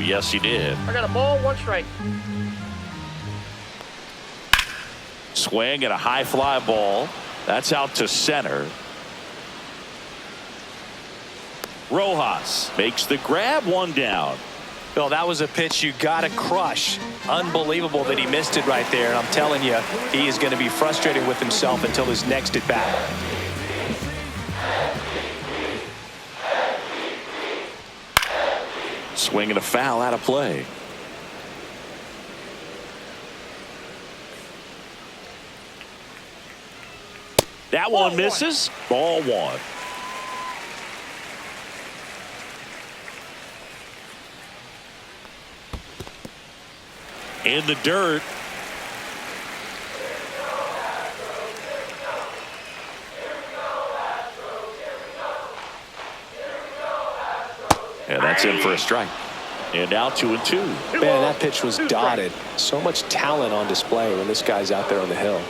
Yes, he did. I got a ball, 1 strike. Swing and a high fly ball. That's out to center. Rojas makes the grab, 1 down. Bill, that was a pitch you got to crush. Unbelievable that he missed it right there. And I'm telling you, he is going to be frustrated with himself until his next at bat. Swing and a foul out of play. That one misses. Ball 1. In the dirt. And that's in for a strike. And now 2-2. Man, that pitch was dotted. So much talent on display when this guy's out there on the hill.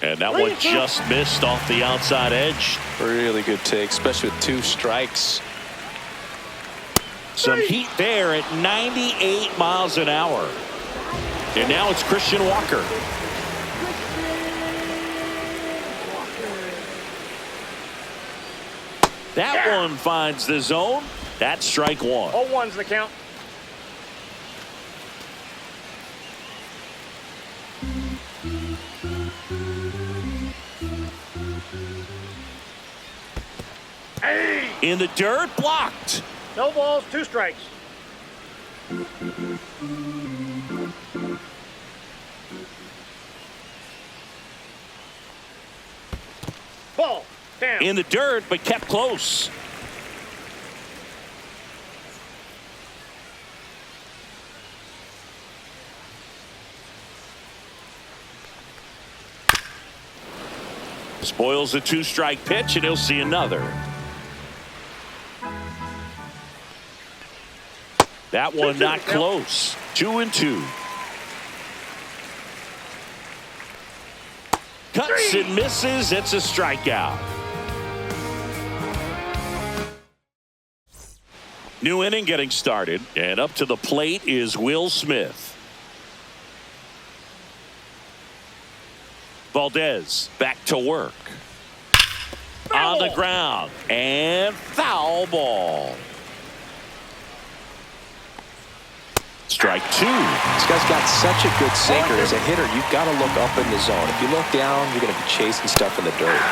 And that one just missed off the outside edge. Really good take, especially with 2 strikes. Some heat there at 98 miles an hour. And now it's Christian Walker. That one finds the zone. That's strike 1. 0-1's the count. In the dirt, blocked. No balls, 2 strikes. Ball down. In the dirt, but kept close. Spoils a 2-strike pitch, and he'll see another. That one not close. 2-2. Cuts and misses. It's a strikeout. New inning getting started, and up to the plate is Will Smith. Valdez back to work. On the ground, and foul ball. Strike 2. This guy's got such a good sinker. As a hitter, you've got to look up in the zone. If you look down, you're going to be chasing stuff in the dirt.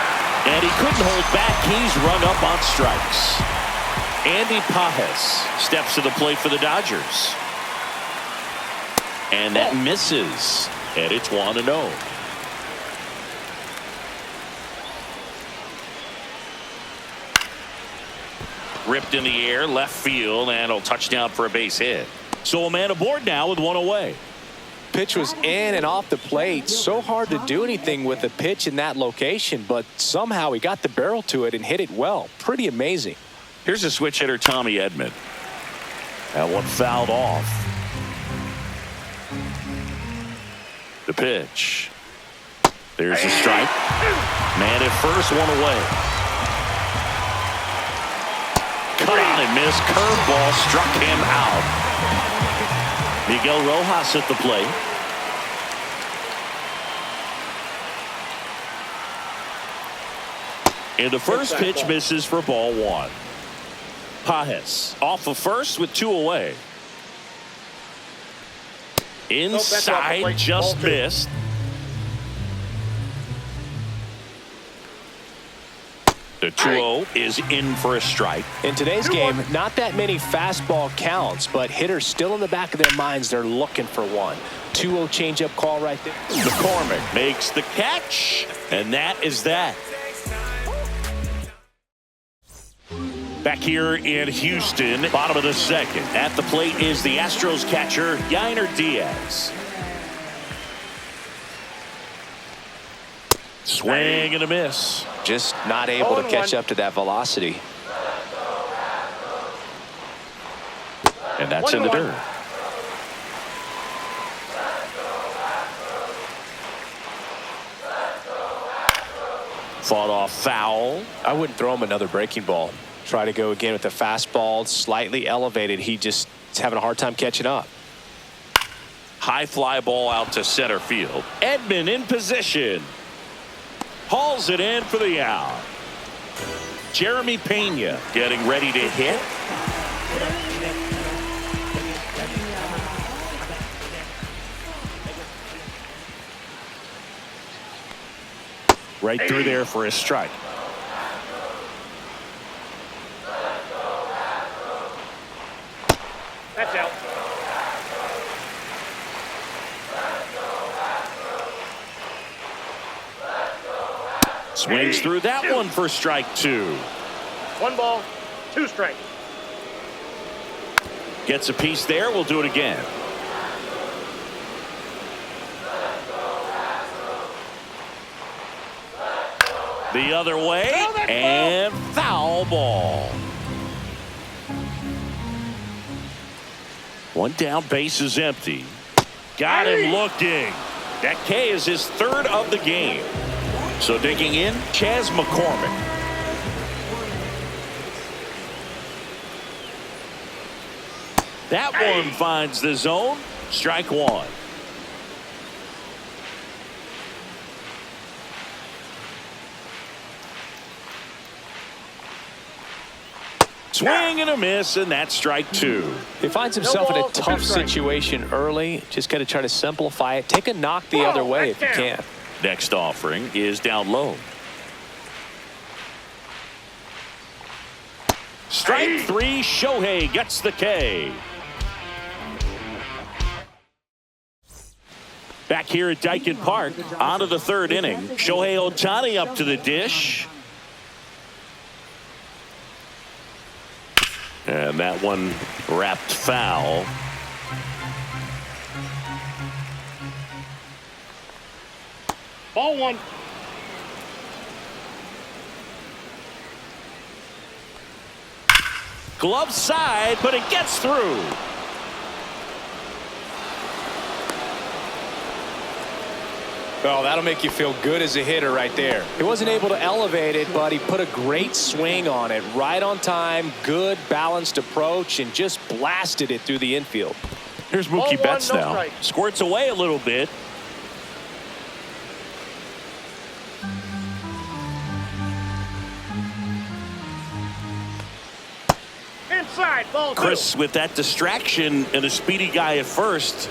And he couldn't hold back. He's run up on strikes. Andy Pajes steps to the plate for the Dodgers. And that misses. And it's 1-0. Ripped in the air, left field, and a touchdown for a base hit. So a man aboard now with 1 away. Pitch was in and off the plate. So hard to do anything with a pitch in that location, but somehow he got the barrel to it and hit it well. Pretty amazing. Here's a switch hitter, Tommy Edman. That one fouled off. The pitch. There's a strike. Man at first, 1 away. Cut on and missed. Curveball struck him out. Miguel Rojas at the plate. And the first pitch misses for ball 1. Pajes off of first with 2 away. Inside, just missed. The 2-0 is in for a strike. In today's game, not that many fastball counts, but hitters still in the back of their minds, they're looking for one. 2-0 changeup call right there. McCormick makes the catch, and that is that. Back here in Houston, bottom of the second. At the plate is the Astros catcher, Yainer Diaz. Swing and a miss. Just not able to catch up to that velocity. And that's in the dirt. Fought off foul. I wouldn't throw him another breaking ball. Try to go again with the fastball, slightly elevated. He just is having a hard time catching up. High fly ball out to center field. Edman in position. Hauls it in for the out. Jeremy Pena getting ready to hit. Right through there for a strike. That's out. Swings through that one for strike 2. 1 ball, 2 strikes. Gets a piece there. We'll do it again. The other way, and foul ball. One down, base is empty. Got him looking. That K is his 3rd of the game. So digging in, Chas McCormick. That one finds the zone. Strike 1. Swing and a miss, and that's strike 2. He finds himself in a balls, 2 tough strikes. situation early. Just got to try to simplify it. Take a knock the other way if you can. Next offering is down low. Strike 3, Shohei gets the K. Back here at Dyken Park, on to the 3rd inning. Shohei Ohtani up to the dish. And that one wrapped foul. Ball 1. Glove side, but it gets through. Oh, that'll make you feel good as a hitter right there. He wasn't able to elevate it, but he put a great swing on it. Right on time, good balanced approach, and just blasted it through the infield. Here's Ball Mookie 1, Betts no now. strike. Squirts away a little bit. Inside, ball 2. Chris, with that distraction and a speedy guy at first,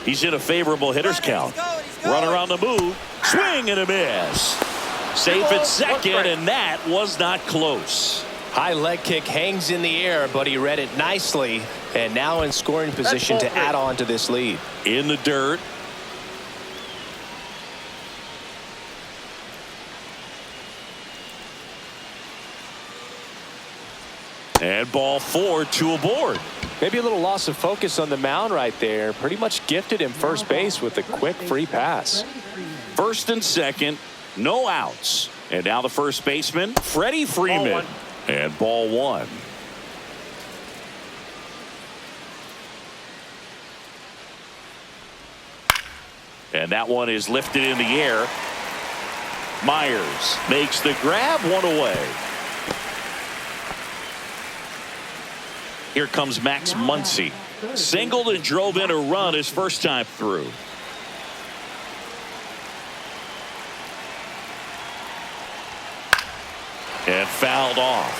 he's in a favorable hitter's count. Runner on the move. Swing and a miss. Safe at 2nd, and that was not close. High leg kick hangs in the air, but he read it nicely, and now in scoring position to add on to this lead. In the dirt. And ball 4, 2 aboard. Maybe a little loss of focus on the mound right there. Pretty much gifted him first base with a quick free pass. 1st and 2nd, no outs. And now the first baseman, Freddie Freeman. And ball 1. And that one is lifted in the air. Myers makes the grab, 1 away. Here comes Max Muncy. Singled and drove in a run his first time through. And fouled off.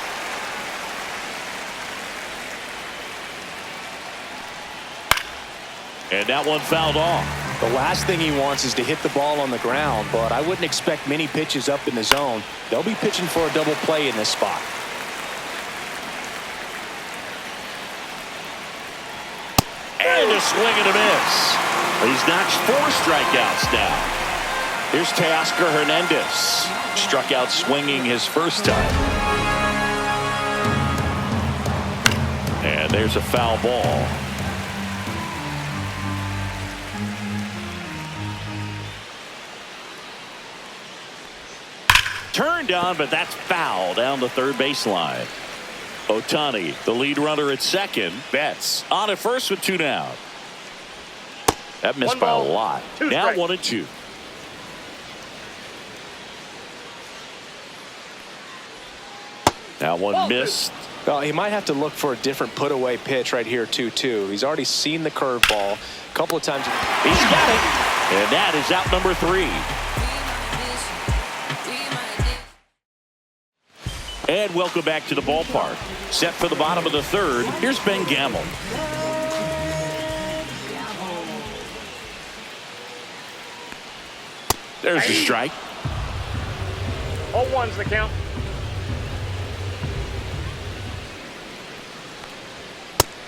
And that one fouled off. The last thing he wants is to hit the ball on the ground, but I wouldn't expect many pitches up in the zone. They'll be pitching for a double play in this spot. And a swing and a miss. He's notched 4 strikeouts now. Here's Teoscar Hernandez. Struck out swinging his first time. And there's a foul ball. Turned on, but that's foul down the third baseline. Ohtani, the lead runner at second. Betts on at first with 2 down. That missed by a lot. Now 1-2. That one missed. Well, he might have to look for a different put-away pitch right here, too. He's already seen the curveball a couple of times. He's got it. And that is out number 3. And welcome back to the ballpark. Set for the bottom of the 3rd. Here's Ben Gamble. There's the strike. 0-1's the count.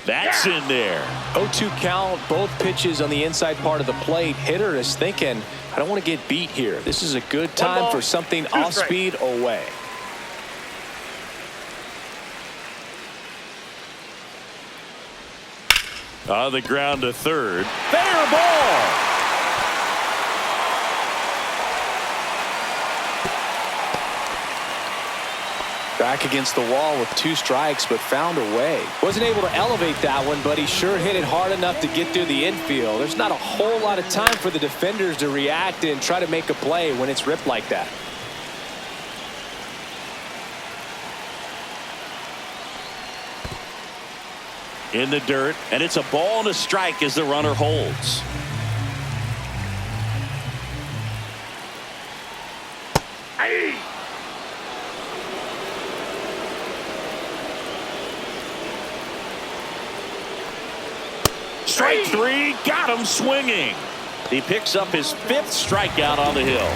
That's in there. 0-2 count, both pitches on the inside part of the plate. Hitter is thinking, I don't want to get beat here. This is a good time for something off speed away. On the ground to 3rd. Fair ball. Back against the wall with 2 strikes, but found a way. Wasn't able to elevate that one, but he sure hit it hard enough to get through the infield. There's not a whole lot of time for the defenders to react and try to make a play when it's ripped like that. In the dirt, and it's a ball and a strike as the runner holds. Hey! Strike 3, got him swinging. He picks up his 5th strikeout on the hill.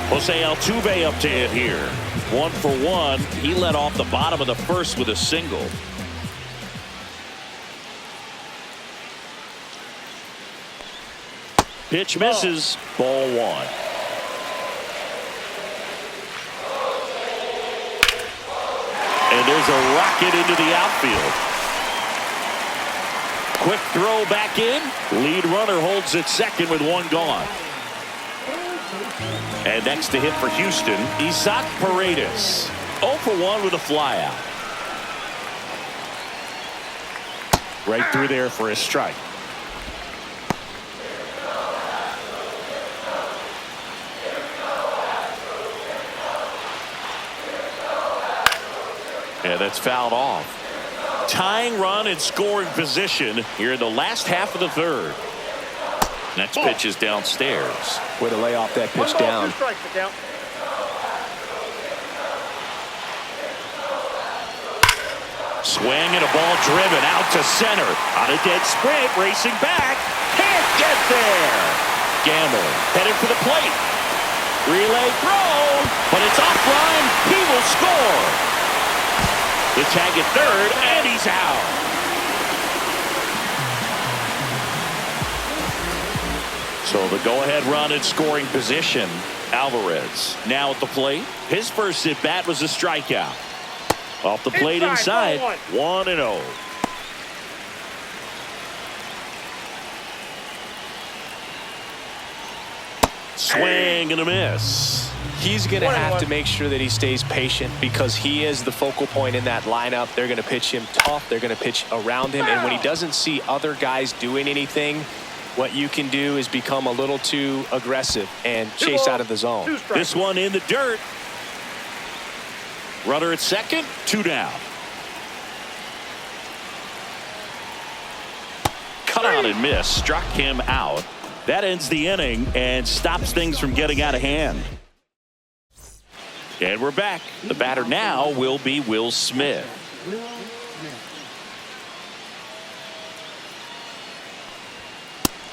Jose Altuve up to hit here. 1 for 1. He led off the bottom of the 1st with a single. Pitch misses. Ball 1. And there's a rocket into the outfield. Quick throw back in. Lead runner holds at 2nd with 1 gone. And next to hit for Houston, Isaac Paredes. 0 for 1 with a flyout. Right through there for a strike. Yeah, that's fouled off. Tying run and scoring position here in the last half of the 3rd. Next pitch is downstairs. Way to lay off that pitch 1 ball, down. 2 strikes the count. Swing and a ball driven out to center. On a dead sprint, racing back. Can't get there. Gamble headed for the plate. Relay throw, but it's offline. He will score. The tag at 3rd, and he's out. So the go-ahead run in scoring position. Alvarez now at the plate. His first at-bat was a strikeout. Off the plate inside, 1-0. Swing and a miss. He's going to have to make sure that he stays patient because he is the focal point in that lineup. They're going to pitch him tough. They're going to pitch around him. And when he doesn't see other guys doing anything, what you can do is become a little too aggressive and chase out of the zone. This one in the dirt. Runner at 2nd, 2 down. Cut out and miss. Struck him out. That ends the inning and stops things from getting out of hand. And we're back. The batter now will be Will Smith.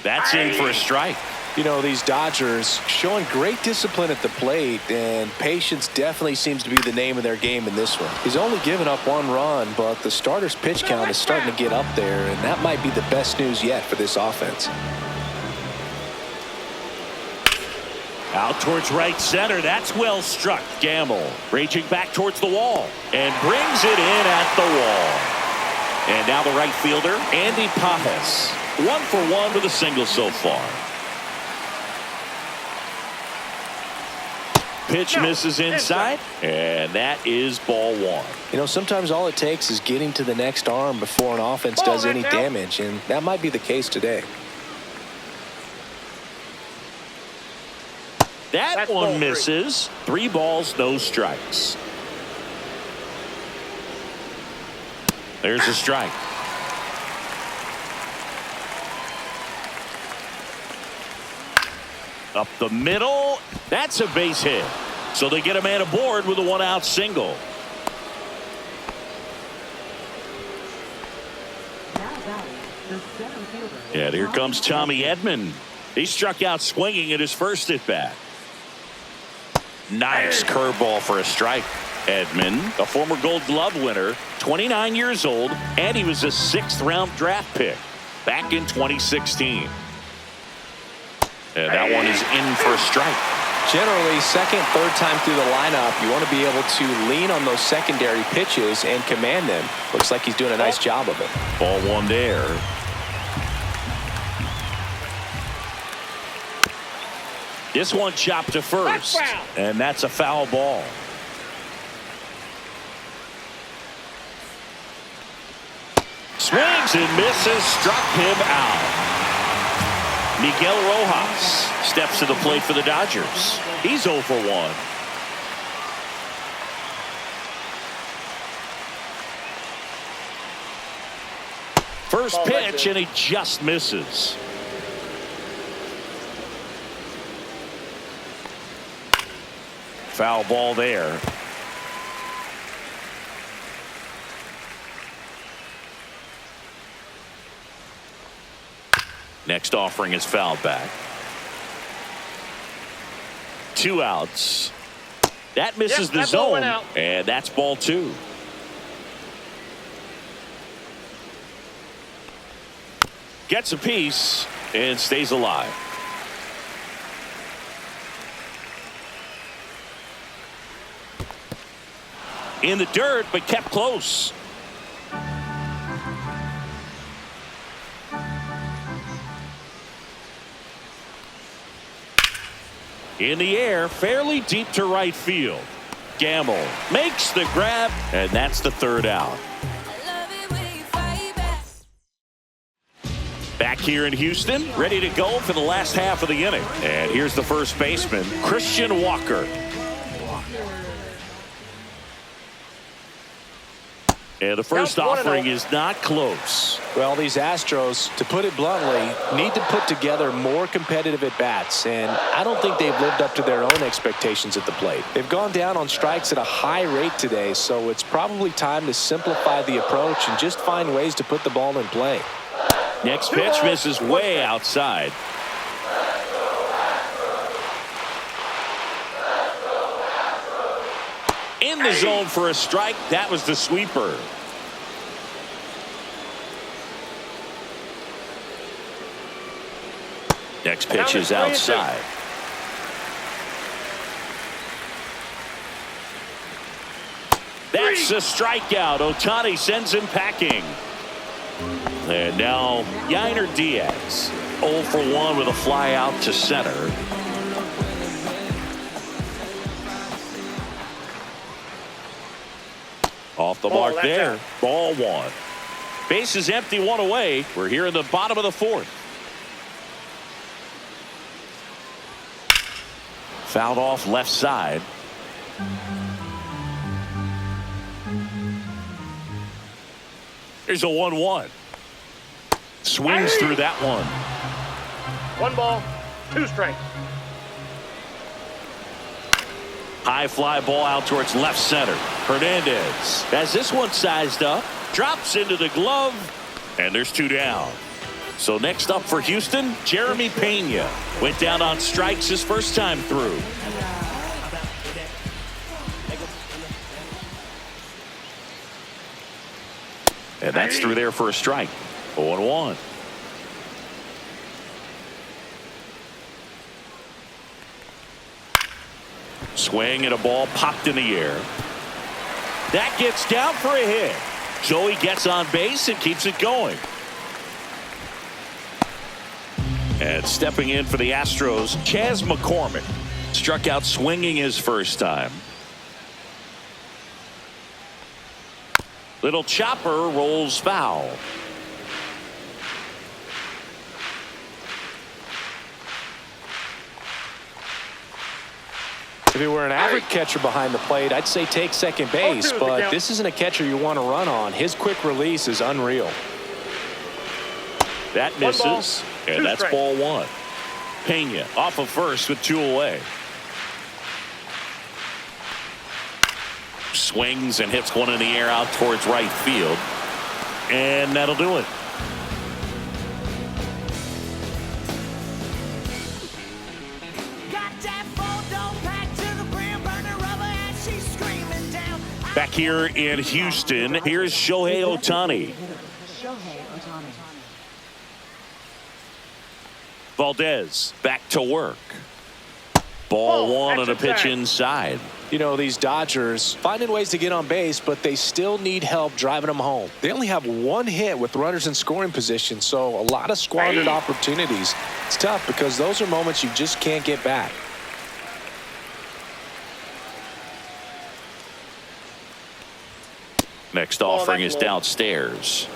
That's in for a strike. You know, these Dodgers showing great discipline at the plate, and patience definitely seems to be the name of their game in this one. He's only given up 1 run, but the starter's pitch count is starting to get up there, and that might be the best news yet for this offense. Out towards right center. That's well struck. Gamble raging back towards the wall and brings it in at the wall. And now the right fielder, Andy Pajes. 1 for 1 with a single so far. Pitch misses inside, and that is ball 1. You know, sometimes all it takes is getting to the next arm before an offense does any damage, and that might be the case today. That one misses. 3 balls, no strikes. There's a strike. Up the middle. That's a base hit. So they get a man aboard with a one-out single. Yeah, here comes Tommy Edman. He struck out swinging at his first at-bat. Nice curveball for a strike. Edman, a former Gold Glove winner, 29 years old, and he was a 6th-round draft pick back in 2016. And that one is in for a strike. Generally, second, third time through the lineup, you want to be able to lean on those secondary pitches and command them. Looks like he's doing a nice job of it. Ball one there. This one chopped to first, and that's a foul ball. Swings and misses, struck him out. Miguel Rojas steps to the plate for the Dodgers. He's 0 for 1. First pitch, and he just misses. Foul ball there. Next offering is fouled back. 2 outs. That misses the zone, and that's ball 2. Gets a piece and stays alive. In the dirt, but kept close. In the air, fairly deep to right field. Gamble makes the grab, and that's the 3rd out. Back here in Houston, ready to go for the last half of the inning. And here's the first baseman, Christian Walker. And the first offering is not close. Well, these Astros, to put it bluntly, need to put together more competitive at-bats, and I don't think they've lived up to their own expectations at the plate. They've gone down on strikes at a high rate today, so it's probably time to simplify the approach and just find ways to put the ball in play. Next pitch misses way outside. In the zone for a strike. That was the sweeper. Next pitch is outside. That's a strikeout. Ohtani sends him packing. And now Yainer Diaz 0 for 1 with a fly out to center. Off the mark there. Ball 1. Base is empty, 1 away. We're here in the bottom of the 4th. Fouled off left side. Here's a 1-1. Swings through that one. 1 ball, 2 strikes. High fly ball out towards left center. Hernandez has this one sized up. Drops into the glove. And there's 2 down. So next up for Houston, Jeremy Pena. Went down on strikes his first time through. And that's through there for a strike. 0-1. Swing and a ball popped in the air. That gets down for a hit. So he gets on base and keeps it going. And stepping in for the Astros, Chas McCormick. Struck out swinging his first time. Little chopper rolls foul. If he were an average catcher behind the plate, I'd say take second base, but this isn't a catcher you want to run on. His quick release is unreal. That misses, and that's ball one. Pena off of first with 2 away. Swings and hits one in the air out towards right field, and that'll do it. Back here in Houston, here's Shohei Ohtani. Valdez back to work. Ball one on a pitch inside. You know, these Dodgers finding ways to get on base, but they still need help driving them home. They only have 1 hit with runners in scoring position, so a lot of squandered opportunities. It's tough because those are moments you just can't get back. Next offering is downstairs.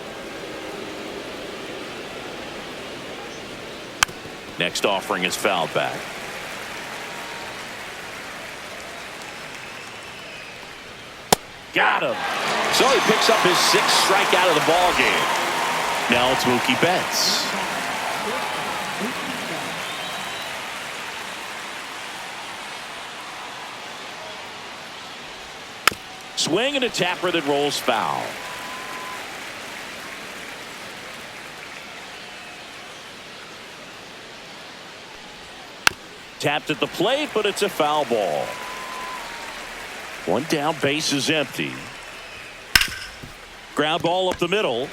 Next offering is fouled back. Got him. So he picks up his 6th strikeout of the ball game. Now it's Mookie Betts. Swing and a tapper that rolls foul. Tapped at the plate, but it's a foul ball. 1 down, base is empty. Ground ball up the middle.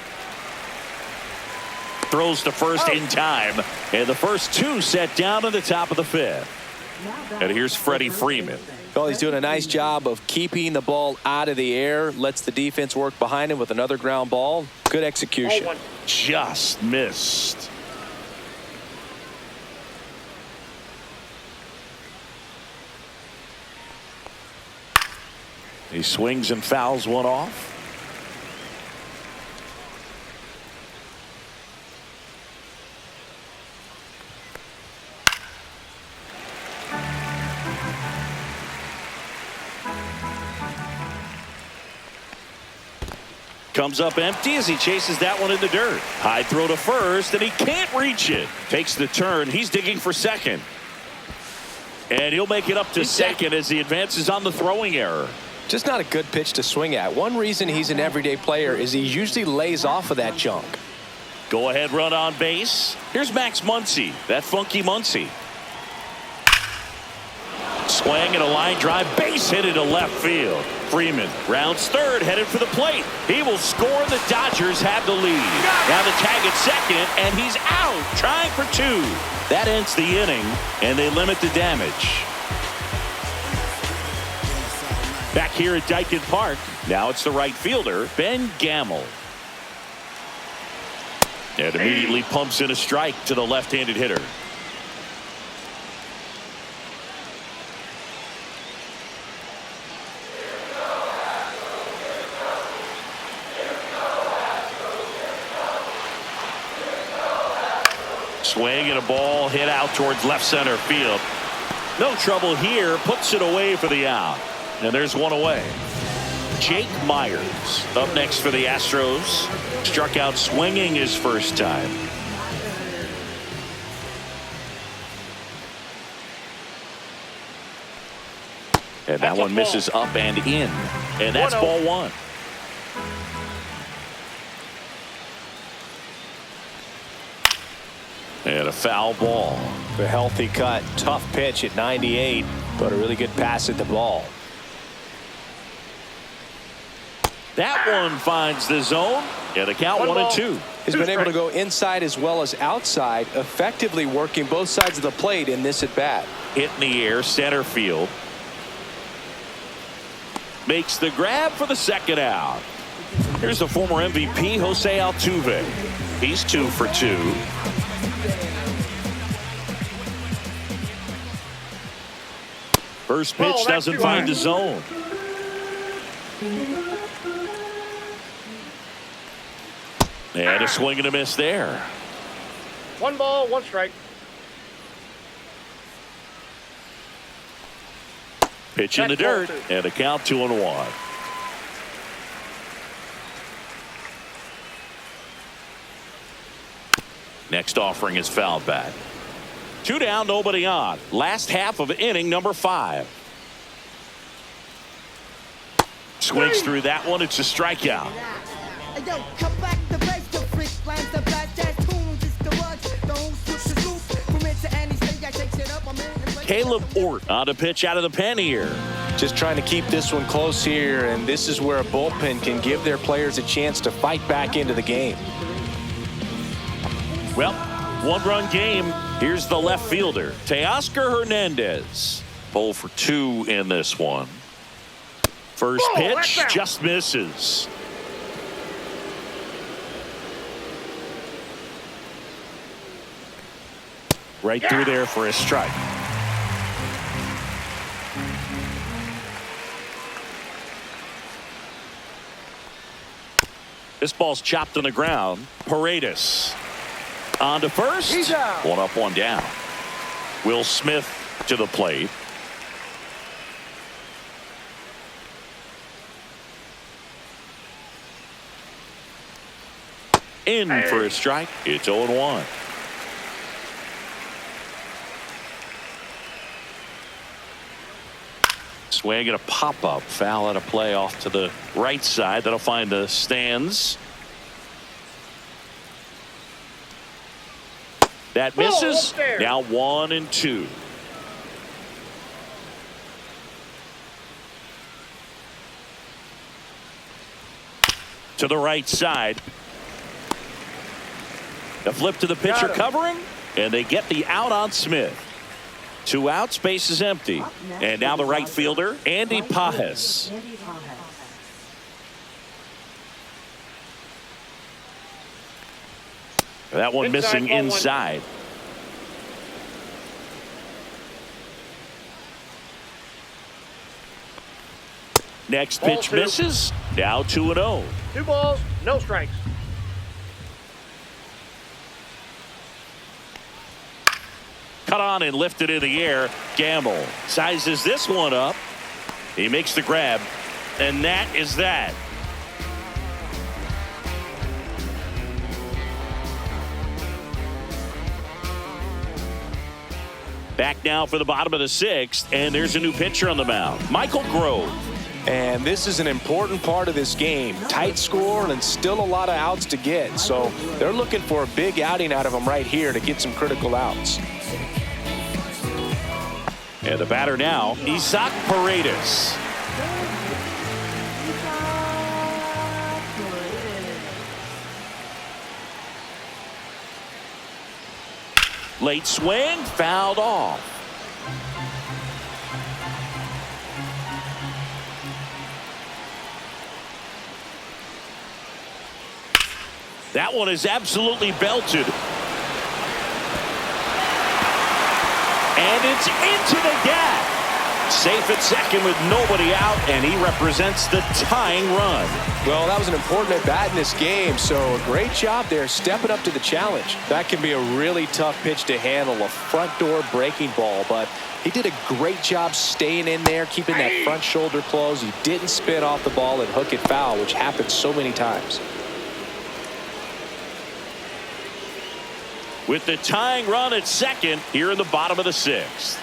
Throws to first in time, and the first 2 set down at the top of the 5th. And here's Freddie Freeman. Well, he's doing a nice job of keeping the ball out of the air, lets the defense work behind him with another ground ball. Good execution. Just missed. He swings and fouls one off. Comes up empty as he chases that one in the dirt. High throw to first, and he can't reach it. Takes the turn. He's digging for second. And he'll make it up to second as he advances on the throwing error. Just not a good pitch to swing at. One reason he's an everyday player is he usually lays off of that junk. Go ahead run on base. Here's Max Muncy, that funky Muncy. Swing and a line drive, base hit into left field. Freeman rounds third, headed for the plate. He will score. The Dodgers have the lead. Now the tag at second, and he's out, trying for 2. That ends the inning, and they limit the damage. Back here at Dyken Park, now it's the right fielder, Ben Gamel. And immediately pumps in a strike to the left-handed hitter. Swing and a ball hit out towards left center field. No trouble here, puts it away for the out. And there's one away. Jake Myers up next for the Astros. Struck out swinging his first time. And that one misses up and in. And that's ball 1. And a foul ball. A healthy cut. Tough pitch at 98, but a really good pass at the ball. That one finds the zone. And the count 1-2. He's been able to go inside as well as outside, effectively working both sides of the plate in this at bat. Hit in the air, center field. Makes the grab for the second out. Here's the former MVP, Jose Altuve. He's 2 for 2. First pitch doesn't find the zone. And a swing and a miss there. 1 ball, 1 strike. Pitch in the dirt, and a count 2-1. Next offering is fouled back. 2 down, nobody on. Last half of inning number 5. Swings through that one. It's a strikeout. Caleb Ort on the pitch out of the pen here. Just trying to keep this one close here, and this is where a bullpen can give their players a chance to fight back into the game. Well, 1-run game. Here's the left fielder, Teoscar Hernandez. 0 for 2 in this one. First pitch just misses. Right through there for a strike. This ball's chopped on the ground. Paredes on to first. He's out. 1 up, 1 down. Will Smith to the plate. In for a strike. It's 0-1. Swing and a pop-up. Foul at a play off to the right side. That'll find the stands. That misses. Now 1-2. To the right side. A flip to the pitcher covering, and they get the out on Smith. 2 outs, base is empty. And now the right fielder, Andy Pajes. That one missing inside. Next pitch misses. Now 2-0. 2 balls, no strikes. Cut on and lifted in the air. Gamble sizes this one up. He makes the grab, and that is that. Back now for the bottom of the 6th, and there's a new pitcher on the mound, Michael Grove. And this is an important part of this game. Tight score and still a lot of outs to get. So they're looking for a big outing out of them right here to get some critical outs. And the batter now, Isaac Paredes. Late swing, fouled off. That one is absolutely belted. And it's into the gap. Safe at second with nobody out, and he represents the tying run. Well, that was an important at bat in this game, so a great job there stepping up to the challenge. That can be a really tough pitch to handle, a front door breaking ball, but he did a great job staying in there, keeping that front shoulder closed. He didn't spin off the ball and hook it foul, which happens so many times. With the tying run at second here in the bottom of the 6th.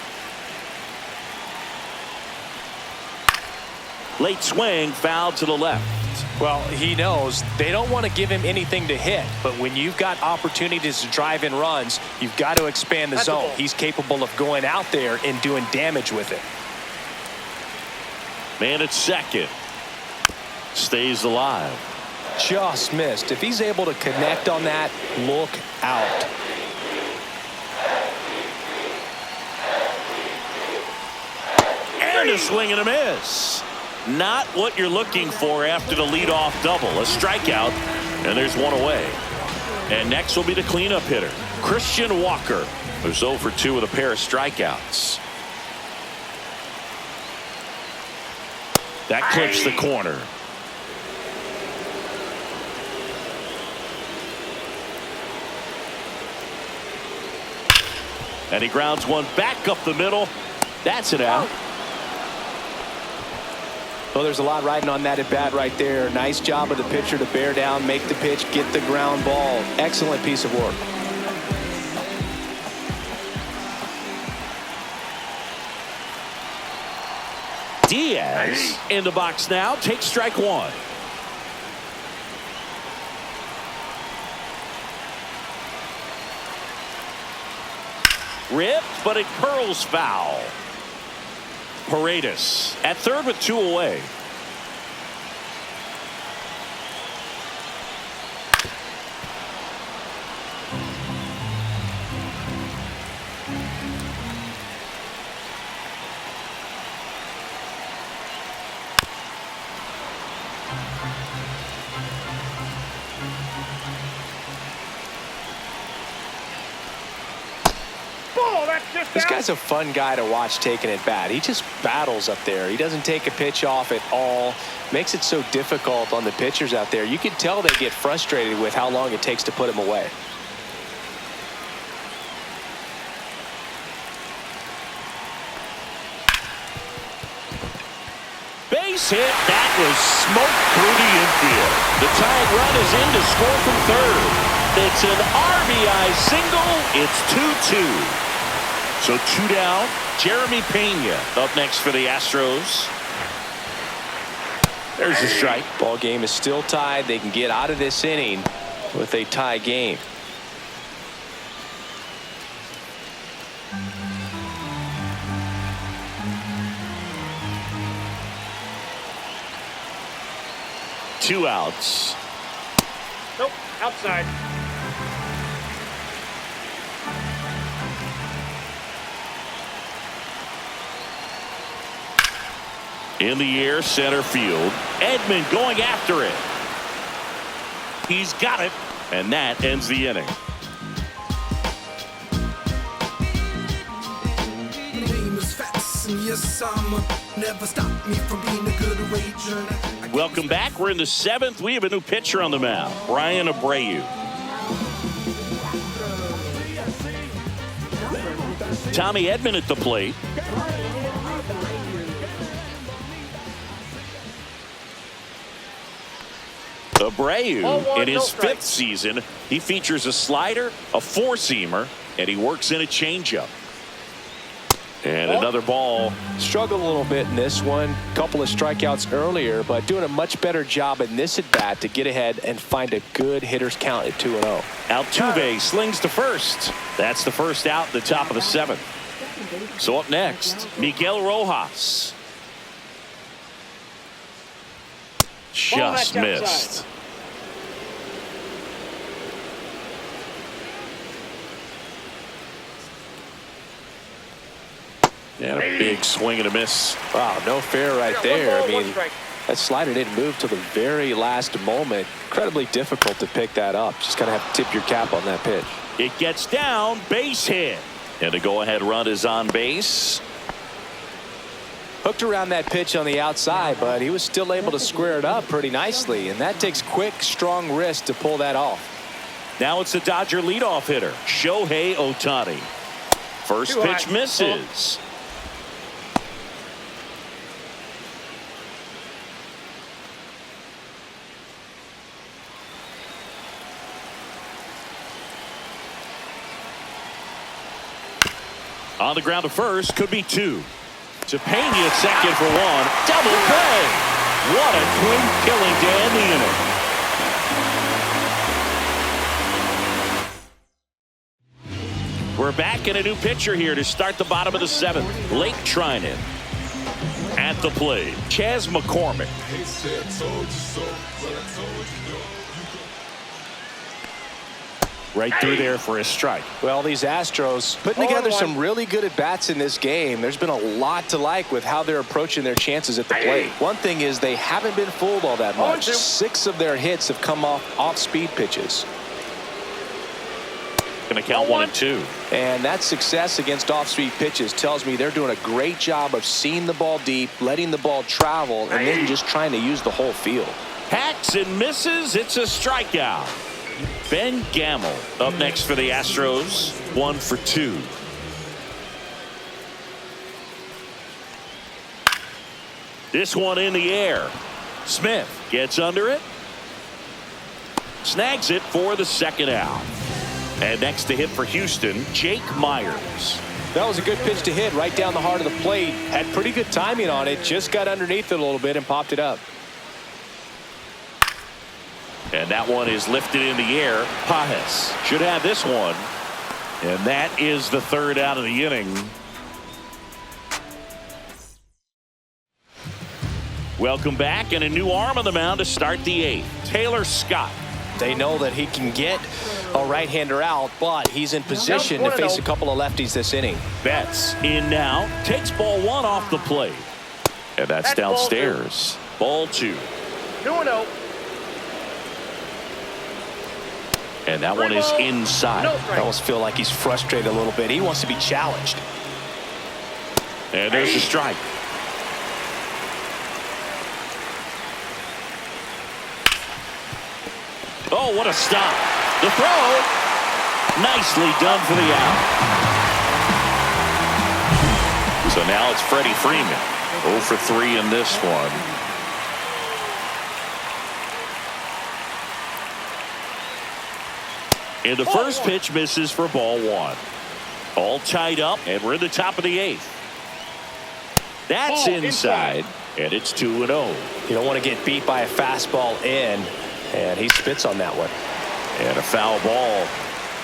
Late swing, foul to the left. Well, he knows they don't want to give him anything to hit, but when you've got opportunities to drive in runs, you've got to expand the zone. He's capable of going out there and doing damage with it. Man at second. Stays alive. Just missed. If he's able to connect on that, look out. And a swing and a miss. Not what you're looking for after the leadoff double. A strikeout, and there's one away. And next will be the cleanup hitter, Christian Walker, who's 0 for 2 with a pair of strikeouts. That clips the corner. And he grounds one back up the middle. That's it out. Well, there's a lot riding on that at bat right there. Nice job of the pitcher to bear down, make the pitch, get the ground ball. Excellent piece of work. Diaz in the box now, takes strike one. Ripped, but it curls foul. Paredes at third with 2 away. This guy's a fun guy to watch taking at bat. He just battles up there. He doesn't take a pitch off at all. Makes it so difficult on the pitchers out there. You can tell they get frustrated with how long it takes to put him away. Base hit. That was smoked through the infield. The tying run is in to score from third. It's an RBI single. It's 2-2. So 2 down. Jeremy Pena up next for the Astros. There's a strike. Ball game is still tied. They can get out of this inning with a tie game. Two outs. Nope, outside. In the air, center field. Edman going after it. He's got it, and that ends the inning. Welcome back. We're in the 7th. We have a new pitcher on the mound, Brian Abreu. Tommy Edman at the plate. Abreu, in his 5th season, he features a slider, a 4-seamer, and he works in a changeup. And another ball. Struggled a little bit in this one. Couple of strikeouts earlier, but doing a much better job in this at bat to get ahead and find a good hitter's count at 2-0. Altuve slings to first. That's the first out at the top of the 7th. So up next, Miguel Rojas. Just missed. And a big swing and a miss. Wow, no fair right there. I mean, that slider didn't move till the very last moment. Incredibly difficult to pick that up. Just gotta have to tip your cap on that pitch. It gets down, base hit. And a go-ahead run is on base. Hooked around that pitch on the outside, but he was still able to square it up pretty nicely. And that takes quick, strong wrist to pull that off. Now it's the Dodger leadoff hitter, Shohei Ohtani. First pitch misses. On the ground to first, could be 2. To Pena at second for 1. Double play. What a twin killing to end the inning. We're back in a new pitcher here to start the bottom of the 7th. Blake Trinan at the plate. Chas McCormick. Right through there for a strike. Well, these Astros putting together some really good at-bats in this game. There's been a lot to like with how they're approaching their chances at the plate. One thing is they haven't been fooled all that much. 6 of their hits have come off speed pitches. Going to count 1 and 2. And that success against off-speed pitches tells me they're doing a great job of seeing the ball deep, letting the ball travel, and then just trying to use the whole field. Hacks and misses. It's a strikeout. Ben Gamel up next for the Astros. 1 for 2. This one in the air. Smith gets under it. Snags it for the second out. And next to hit for Houston, Jake Myers. That was a good pitch to hit right down the heart of the plate. Had pretty good timing on it. Just got underneath it a little bit and popped it up. And that one is lifted in the air. Pajes should have this one. And that is the third out of the inning. Welcome back, and a new arm on the mound to start the eighth. Taylor Scott. They know that he can get a right-hander out, but he's in position to face a couple of lefties this inning. Betts in now. Takes ball one off the plate. And that's downstairs. Ball two. 2-0. And that one is inside. I almost feel like he's frustrated a little bit. He wants to be challenged. And there's a strike. Oh, what a stop. The throw. Nicely done for the out. So now it's Freddie Freeman. 0 for 3 in this one. And the first pitch misses for ball one. All tied up, and we're in the top of the eighth. That's inside, and it's 2-0. You don't want to get beat by a fastball in, and he spits on that one. And a foul ball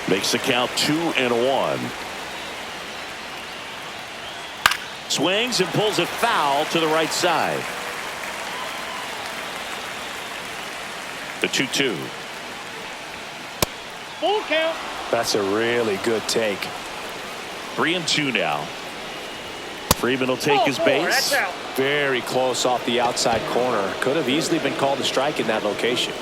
makes the count 2-1. Swings and pulls it foul to the right side. The 2-2. Full count. That's a really good take. 3-2 now. Freeman will take his base. That's out. Very close off the outside corner. Could have easily been called a strike in that location.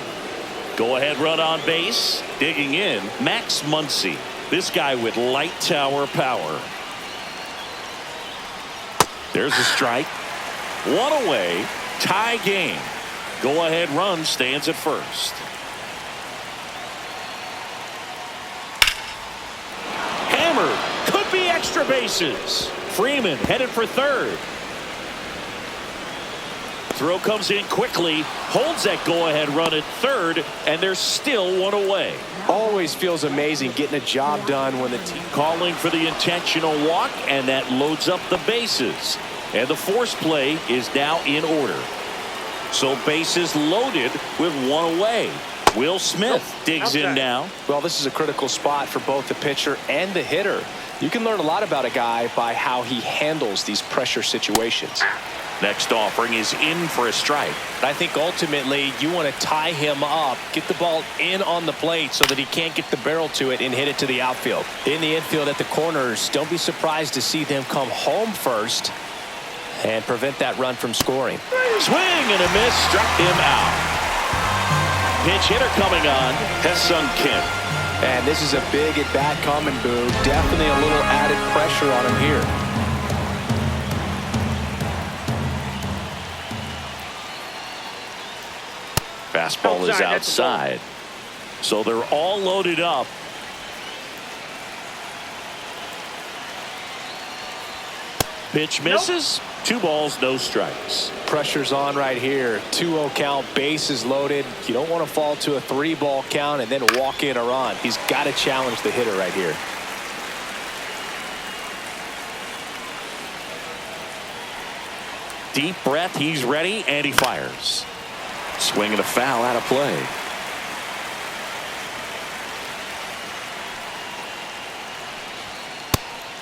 Go ahead run on base. Digging in, Max Muncy. This guy with light tower power. There's a strike. One away. Tie game. Go ahead run stands at first. Hammered. Could be extra bases. Freeman headed for third. Throw comes in quickly, holds that go-ahead run at third, and there's still one away. Always feels amazing getting a job done when the team Calling for the intentional walk, and that loads up the bases. And the force play is now in order. So bases loaded with one away. Will Smith digs in now. Well, this is a critical spot for both the pitcher and the hitter. You can learn a lot about a guy by how he handles these pressure situations. Next offering is in for a strike. I think ultimately you want to tie him up, get the ball in on the plate so that he can't get the barrel to it and hit it to the outfield. In the infield at the corners, don't be surprised to see them come home first and prevent that run from scoring. Swing and a miss, struck him out. Pinch hitter coming on, Ha-Seong Kim. And this is a big at-bat coming, Boo. Definitely a little added pressure on him here. Fastball is outside. So they're all loaded up. Pitch misses. 2 balls, no strikes. Pressure's on right here. 2-0 count, bases loaded. You don't want to fall to a 3-ball count and then walk in a run. He's got to challenge the hitter right here. Deep breath, he's ready, and he fires. Swing and a foul out of play.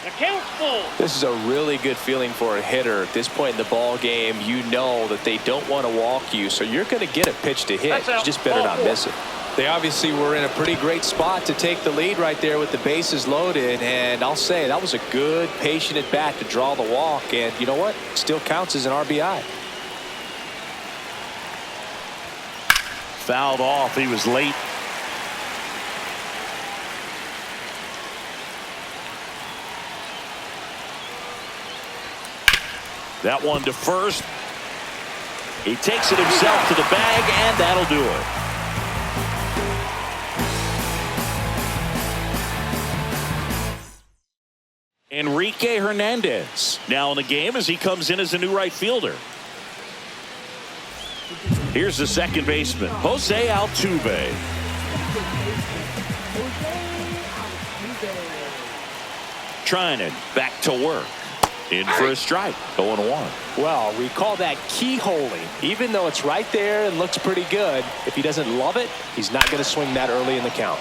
The count's full. This is a really good feeling for a hitter. At this point in the ball game, you know that they don't want to walk you, so you're going to get a pitch to hit. You just better not miss it. They obviously were in a pretty great spot to take the lead right there with the bases loaded, and I'll say that was a good, patient at bat to draw the walk, and you know what? Still counts as an RBI. Fouled off. He was late. That one to first. He takes it himself to the bag, and that'll do it. Enrique Hernandez now in the game as he comes in as a new right fielder. Here's the second baseman, Jose Altuve. Trying it back to work. In for a strike. 0-1. Well, we call that keyholing. Even though it's right there and looks pretty good, if he doesn't love it, he's not going to swing that early in the count.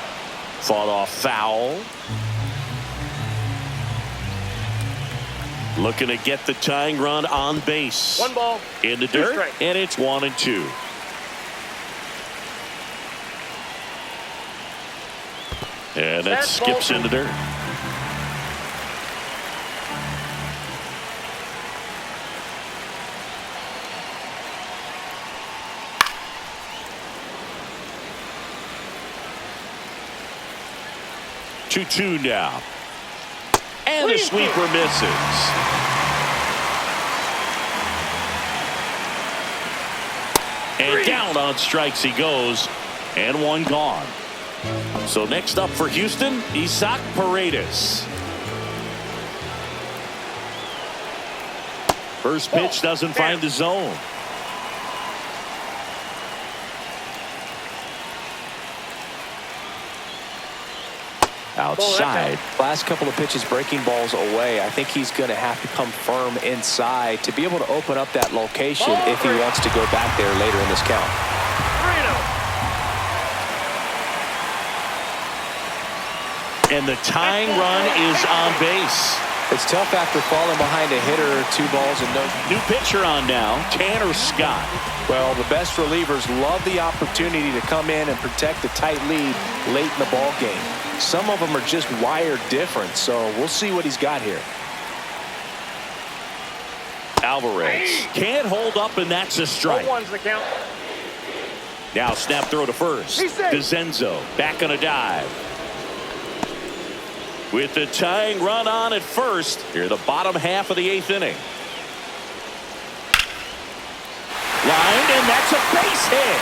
Fought off foul. Looking to get the tying run on base. 1 ball. In the dirt, and it's 1-2. And that skips in the dirt. Two now. And the sweeper misses. And down on strikes he goes. And one gone. So next up for Houston, Isaac Paredes. First pitch doesn't find the zone. Outside. Last couple of pitches breaking balls away. I think he's going to have to come firm inside to be able to open up that location if he wants to go back there later in this count. And the tying run is on base. It's tough after falling behind a hitter, 2 balls and no. New pitcher on now, Tanner Scott. Well, the best relievers love the opportunity to come in and protect the tight lead late in the ball game. Some of them are just wired different, so we'll see what he's got here. Alvarez can't hold up, and that's a strike. 0-1's the count. Now snap throw to first. DeZenzo back on a dive. With the tying run on at first, here the bottom half of the 8th inning. Lined, and that's a base hit.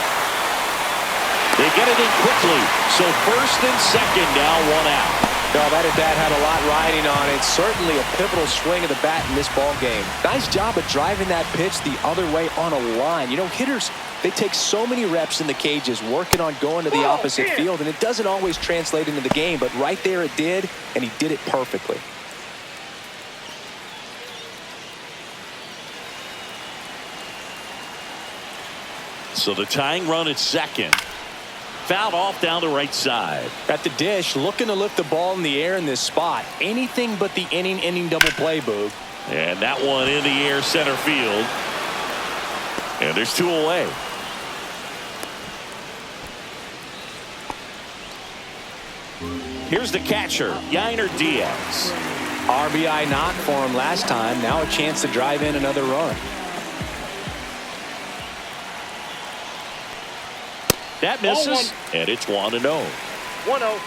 They get it in quickly, so first and second now, 1 out. Well, that at-bat had a lot riding on it. Certainly a pivotal swing of the bat in this ball game. Nice job of driving that pitch the other way on a line. You know, hitters, they take so many reps in the cages working on going to the opposite field, and it doesn't always translate into the game, but right there it did, and he did it perfectly. So the tying run at second. Fouled off down the right side. At the dish, looking to lift the ball in the air in this spot. Anything but the inning double play, Boog. And that one in the air center field. And there's 2 away. Here's the catcher, Yainer Diaz. RBI knock for him last time. Now a chance to drive in another run. That misses, and it's 1-0. 1-0.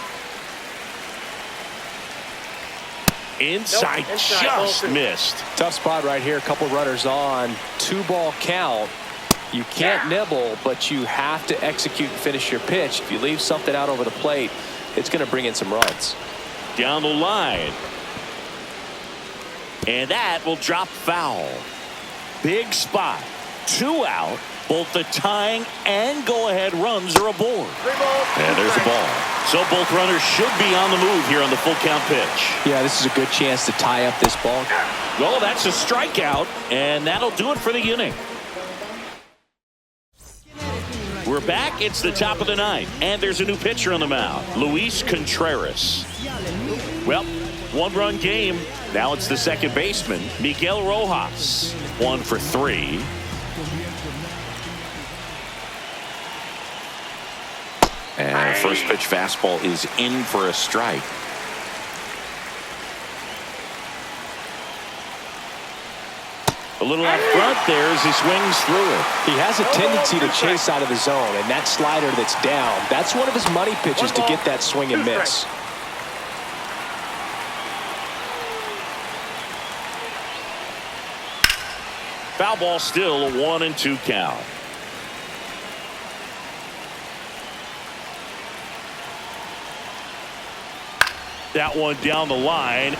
Inside, just missed. Tough spot right here. A couple runners on. 2-ball count. You can't nibble, but you have to execute and finish your pitch. If you leave something out over the plate, it's going to bring in some runs. Down the line. And that will drop foul. Big spot. 2 out. Both the tying and go-ahead runs are aboard. And there's the ball. So both runners should be on the move here on the full count pitch. Yeah, this is a good chance to tie up this ball. Well, that's a strikeout, and that'll do it for the inning. We're back. It's the top of the 9th, and there's a new pitcher on the mound, Luis Contreras. Well, 1-run game. Now it's the second baseman, Miguel Rojas. 1 for 3. And first pitch fastball is in for a strike. A little out front there as he swings through it. He has a tendency to chase out of the zone, and that slider that's down, that's one of his money pitches to get that swing and miss. Foul ball still, a 1-2 count. That one down the line.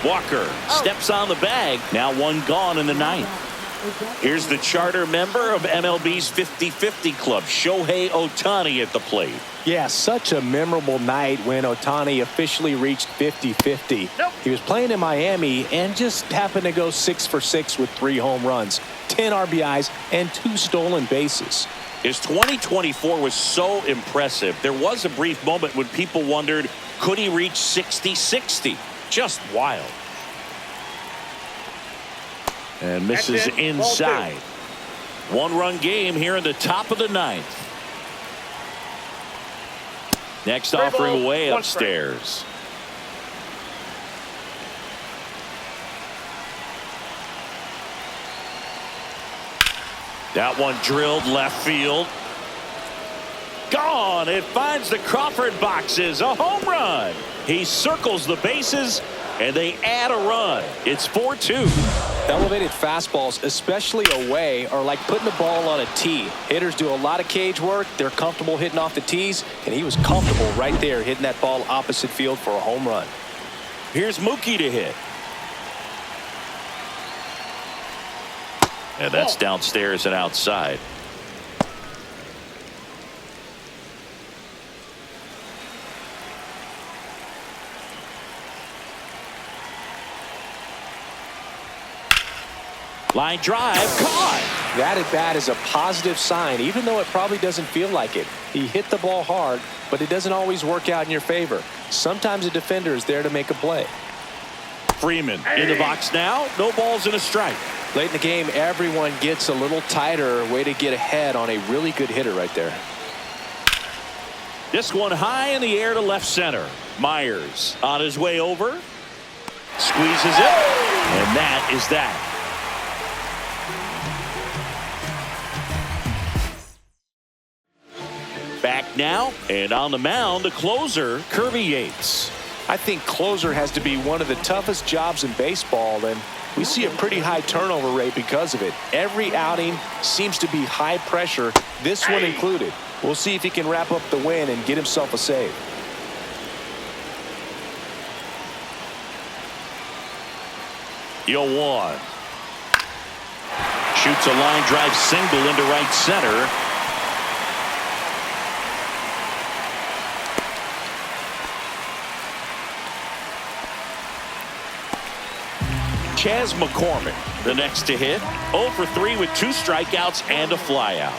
Walker steps on the bag. Now 1 gone in the 9th. Here's the charter member of MLB's 50-50 club, Shohei Ohtani at the plate. Yeah, such a memorable night when Ohtani officially reached 50-50. Nope. He was playing in Miami and just happened to go 6 for 6 with 3 home runs, 10 RBIs, and 2 stolen bases. His 2024 was so impressive. There was a brief moment when people wondered, could he reach 60-60? Just wild. And misses inside. 1-run game here in the top of the 9th. Next offering away upstairs. That one drilled left field. Gone. It finds the Crawford boxes. A home run. He circles the bases, and they add a run. It's 4-2. Elevated fastballs, especially away, are like putting the ball on a tee. Hitters do a lot of cage work. They're comfortable hitting off the tees, and he was comfortable right there hitting that ball opposite field for a home run. Here's Mookie to hit. And that's downstairs and outside. Line drive, caught. That at bat is a positive sign, even though it probably doesn't feel like it. He hit the ball hard, but it doesn't always work out in your favor. Sometimes a defender is there to make a play. Freeman in the box now. No balls and a strike. Late in the game, everyone gets a little tighter. Way to get ahead on a really good hitter right there. This one high in the air to left center. Myers on his way over. Squeezes it. And that is that. Back now, and on the mound, the closer, Kirby Yates. I think closer has to be one of the toughest jobs in baseball, and we see a pretty high turnover rate because of it. Every outing seems to be high pressure, this one included. We'll see if he can wrap up the win and get himself a save. Deal 1. Shoots a line drive single into right center. Chas McCormick, the next to hit. 0 for 3 with 2 strikeouts and a flyout.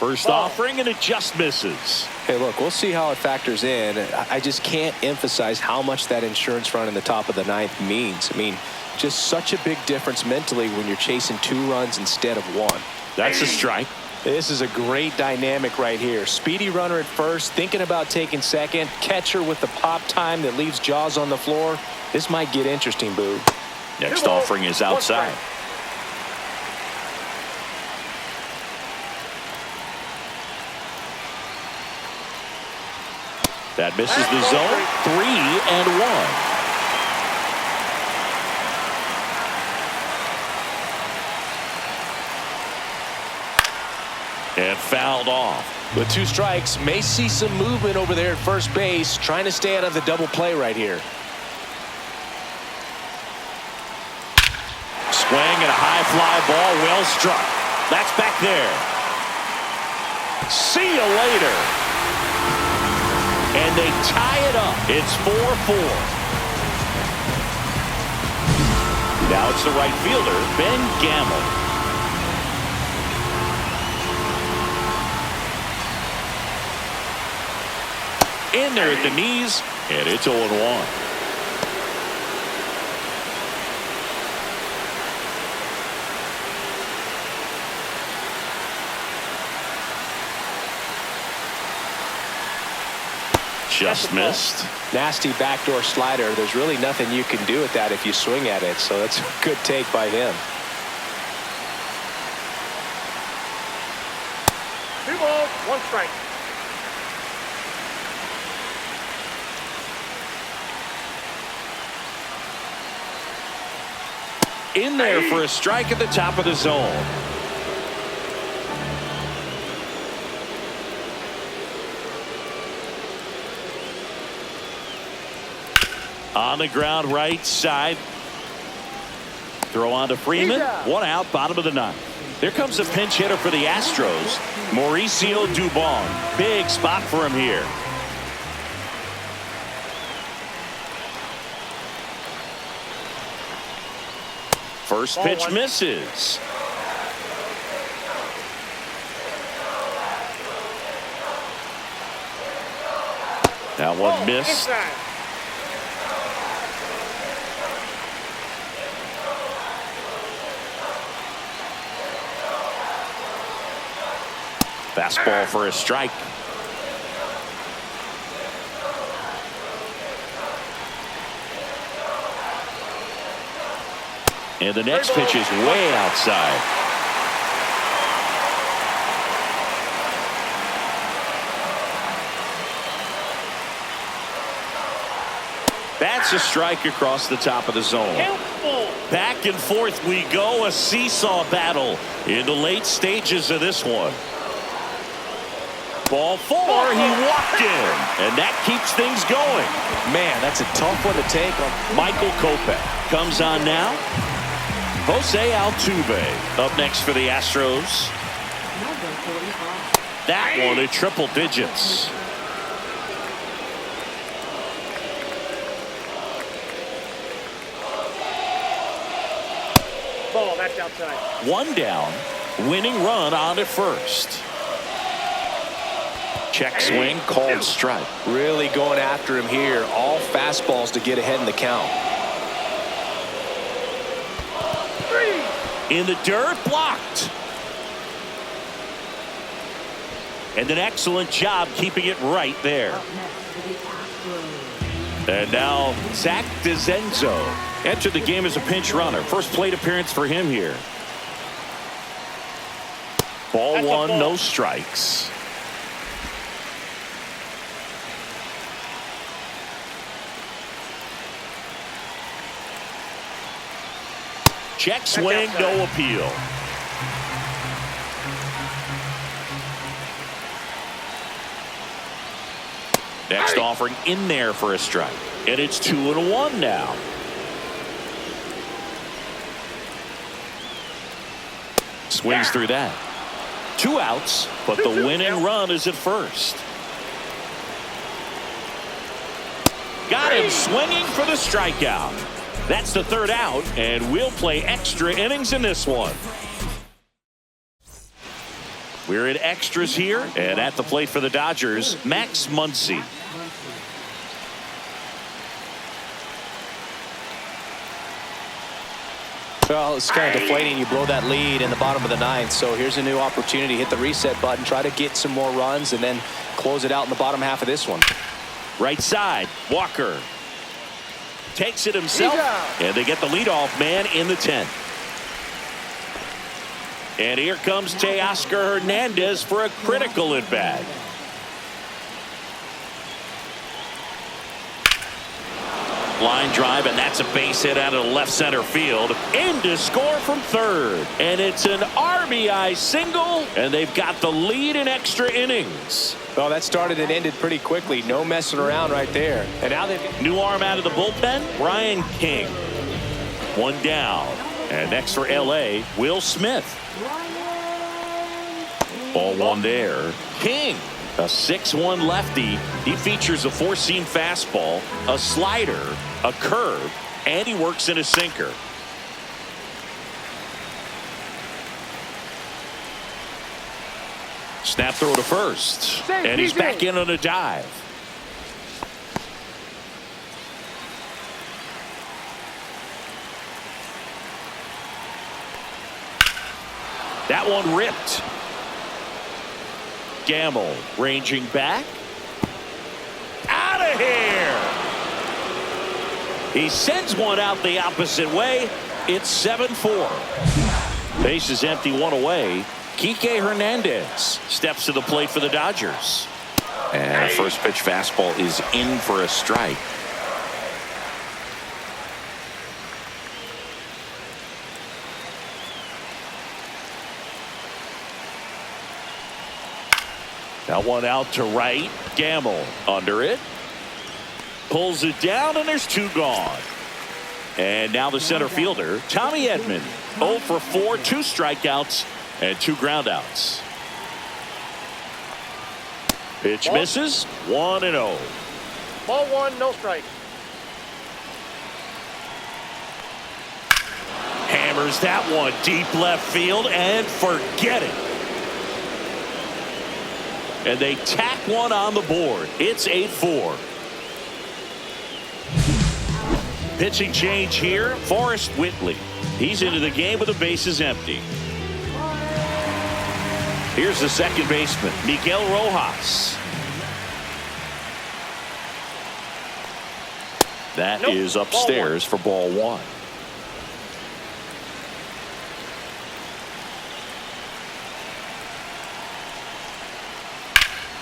First offering, and it just misses. Hey, look, we'll see how it factors in. I just can't emphasize how much that insurance run in the top of the 9th means. I mean, just such a big difference mentally when you're chasing 2 runs instead of 1. That's a strike. This is a great dynamic right here. Speedy runner at first, thinking about taking second. Catcher with the pop time that leaves Jaws on the floor. This might get interesting, Boo. Next offering is outside. That misses the zone. 3-1. And fouled off. With 2 strikes, may see some movement over there at first base, trying to stay out of the double play right here. Swing and a high fly ball, well struck. That's back there. See you later. And they tie it up. It's 4-4. Now it's the right fielder, Ben Gamel. In there at the knees, and it's 0-1. Just missed. Nasty backdoor slider. There's really nothing you can do with that if you swing at it, so that's a good take by him. 2 balls, 1 strike. In there for a strike at the top of the zone. On the ground right side. Throw on to Freeman. One out, bottom of the ninth. Here comes a pinch hitter for the Astros, Mauricio Dubon. Big spot for him here. First pitch misses. That one missed. Fastball for a strike. And the next pitch is way outside. That's a strike across the top of the zone. Back and forth we go, a seesaw battle in the late stages of this one. Ball four, he walked in, and that keeps things going. Man, that's a tough one to take on. Michael Kopech comes on now. Jose Altuve up next for the Astros. That one at triple digits. Ball, that's outside. One down, winning run on at first. Check swing, called strike. Really going after him here. All fastballs to get ahead in the count. In the dirt, blocked. And an excellent job keeping it right there. And now Zach DeZenzo entered the game as a pinch runner. First plate appearance for him here. Ball one, no strikes. Check swing, no appeal. Next offering in there for a strike. And it's 2-1 now. Swings through that. 2 outs, but the winning run is at first. Got him swinging for the strikeout. That's the 3rd out, and we'll play extra innings in this one. We're in extras here, and at the plate for the Dodgers, Max Muncy. Well, it's kind of deflating. You blow that lead in the bottom of the 9th, so here's a new opportunity. Hit the reset button, try to get some more runs, and then close it out in the bottom half of this one. Right side, Walker takes it himself, and they get the leadoff man in the 10th. And here comes Teoscar Hernandez for a critical at bat. Line drive, and that's a base hit out of the left center field. In to score from 3rd. And it's an RBI single, and they've got the lead in extra innings. Well, that started and ended pretty quickly. No messing around right there. And now they've new arm out of the bullpen, Brian King. 1 down. And next for LA, Will Smith. Ball 1 there. King, a 6-1 lefty. He features a 4-seam fastball, a slider, a curve, and he works in a sinker. Snap throw to first, and he's back in on a dive. That one ripped. Gamble ranging back. Out of here. He sends one out the opposite way. It's 7-4. Base is empty, 1 away. Kike Hernandez steps to the plate for the Dodgers. And a first pitch fastball is in for a strike. That one out to right. Gamble under it. Pulls it down, and there's 2 gone. And now the center fielder, Tommy Edman, 0 for 4, 2 strikeouts and 2 groundouts. Pitch misses, 1-0. Ball 1, no strike. Hammers that one deep left field and forget it. And they tack one on the board. It's 8-4. Pitching change here, Forrest Whitley. He's into the game with the bases empty. Here's the second baseman, Miguel Rojas. That is upstairs for ball 1.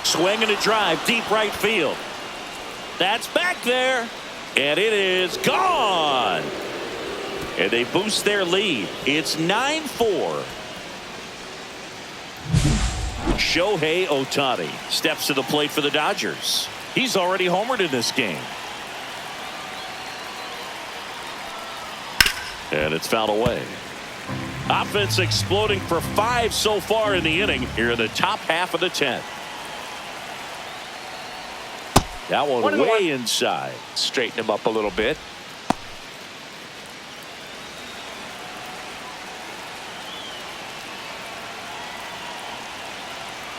Swing and a drive, deep right field. That's back there. And it is gone. And they boost their lead. It's 9-4. Shohei Ohtani steps to the plate for the Dodgers. He's already homered in this game. And it's fouled away. Offense exploding for 5 so far in the inning here in the top half of the 10th. That one way inside. Straighten him up a little bit.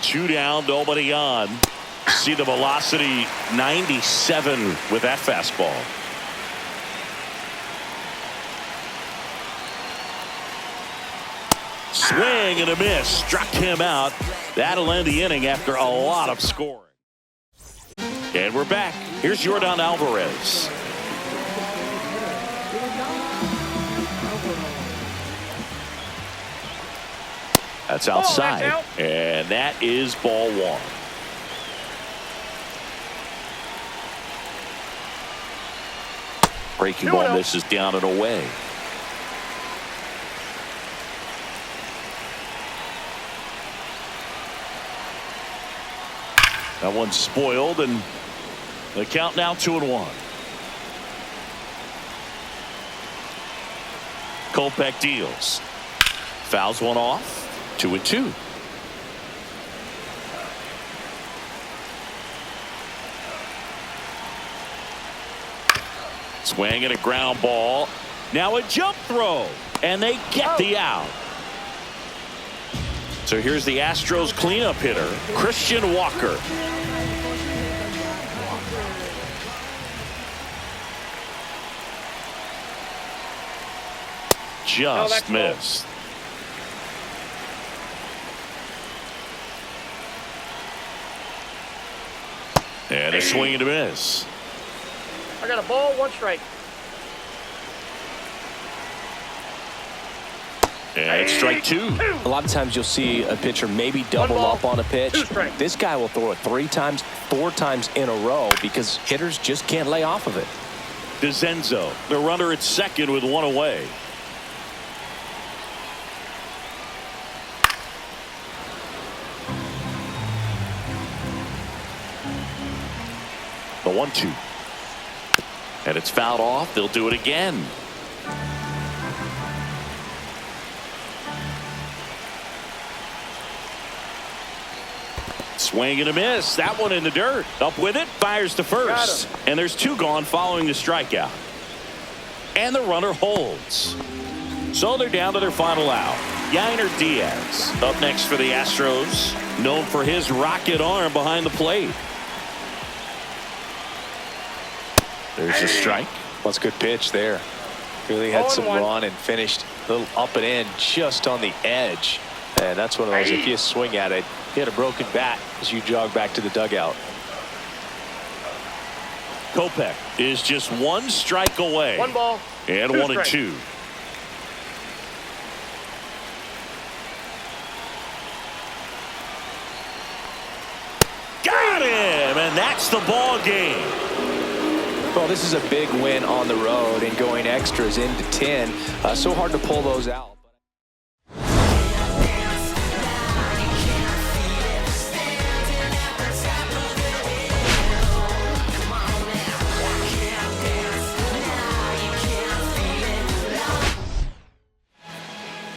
Two down, nobody on. See the velocity, 97 with that fastball. Swing and a miss. Struck him out. That'll end the inning after a lot of scoring. And we're back. Here's Yordan Alvarez. That's outside. And that is ball 1. Breaking ball misses down and away. That one's spoiled, and the count now 2-1. Kopech deals. Fouls one off. 2-2. Swing and a ground ball. Now a jump throw, and they get the out. So here's the Astros cleanup hitter, Christian Walker. Just missed. And a swing and a miss. I got a ball, 1 strike. And it's strike 2. A lot of times you'll see a pitcher maybe double up on a pitch. This guy will throw it 3 times, 4 times in a row because hitters just can't lay off of it. DeZenzo, the runner at second with 1 away. The 1-2. And it's fouled off. They'll do it again. Swing and a miss. That one in the dirt. Up with it. Fires to first. And there's 2 gone following the strikeout. And the runner holds. So they're down to their final out. Yainer Diaz up next for the Astros. Known for his rocket arm behind the plate. There's a strike. Well, it's a good pitch there. Really had some run and finished a little up and in just on the edge. And that's one of those, if you swing at it, hit a broken bat as you jog back to the dugout. Kopech is just 1 strike away. 1 ball. And 1-2. Got him! And that's the ball game. Well, this is a big win on the road and going extras into 10. So hard to pull those out.